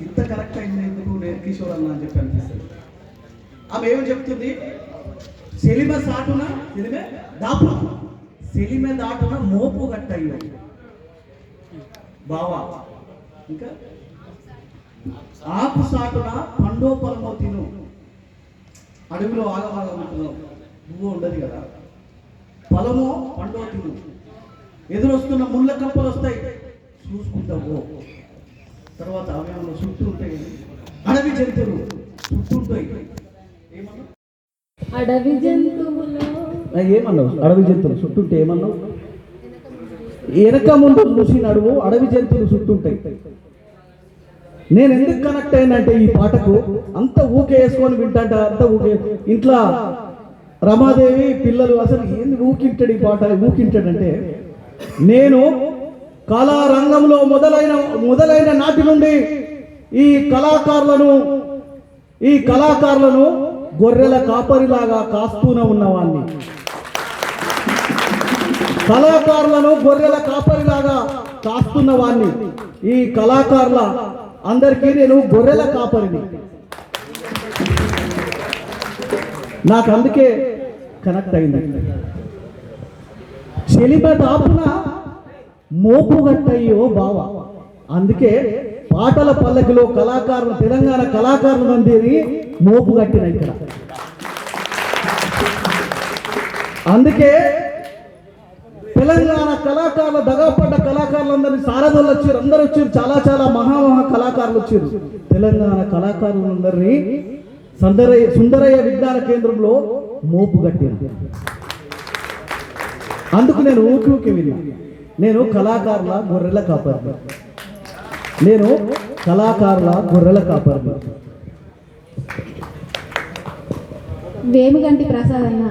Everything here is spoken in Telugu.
ఇంత కరెక్ట్ అయింది ఎందుకు నేను కిషోర్ అన్న అని చెప్పి అనిపిస్తుంది. ఆమె ఏమని చెప్తుంది, సెలిమె సాటున సెలిమె దాపున సెలిమె దాటున మోపు గట్టయ్యో బావా, ఇంకా ఆపు సాటున పండో పొలమో తిను, అడవిలో ఆగమాగమంటున్నావు నువ్వు ఉండదు కదా, పొలమో పండో తిను, ఎదురొస్తున్న ముళ్ళ కప్పలు వస్తాయి చూసుకుంటావు. తర్వాత ఆమె చుట్టూ ఉంటాయి అడవి జంతువులు చుట్టూ ఉంటాయి. అడవి జంతువులు ఏమన్నావు? అడవి జంతువులు చుట్టూంటే ఏమన్నావు? వెనక ముందు చూసి నడువు అడవి జంతువులు చుట్టూంటాయి. నేను ఎందుకు కనెక్ట్ అయినంటే ఈ పాటకు అంత ఊకే వేసుకొని వింటాంట, అంత ఊకే ఇంట్లో రమాదేవి పిల్లలు అసలు ఏంది ఊకింటాడు ఈ పాట, ఊకింటాడంటే నేను కళారంగంలో మొదలైన నాటి నుండి ఈ కళాకారులను గొర్రెల కాపరిలాగా కాస్తూనే ఉన్నవాడిని. కళాకారులను గొర్రెల కాపరిలాగా కాస్తున్న వాడిని. ఈ కళాకారుల అందరికీ నేను గొర్రెల కాపరిని. నాకు అందుకే కనెక్ట్ అయింది. చెలిమ దాపున మోపు గట్టయ్యో బావ. అందుకే పాటల పల్లకిలో కళాకారులు, తెలంగాణ కళాకారులు అందరి మోపు కట్టిన ఇక్కడ. అందుకే తెలంగాణ కళాకారులు, దగాపడ్డ కళాకారులందరినీ సారథులు వచ్చారు, అందరూ వచ్చారు, చాలా చాలా మహా కళాకారులు వచ్చారు. తెలంగాణ కళాకారులందరినీ సుందరయ్య విజ్ఞాన కేంద్రంలో మోపు కట్టిన. అందుకు నేను ఊకి విన్నా. నేను కళాకారుల గొర్రెల కాపరిని. వేముగంటి ప్రసాద్ అన్న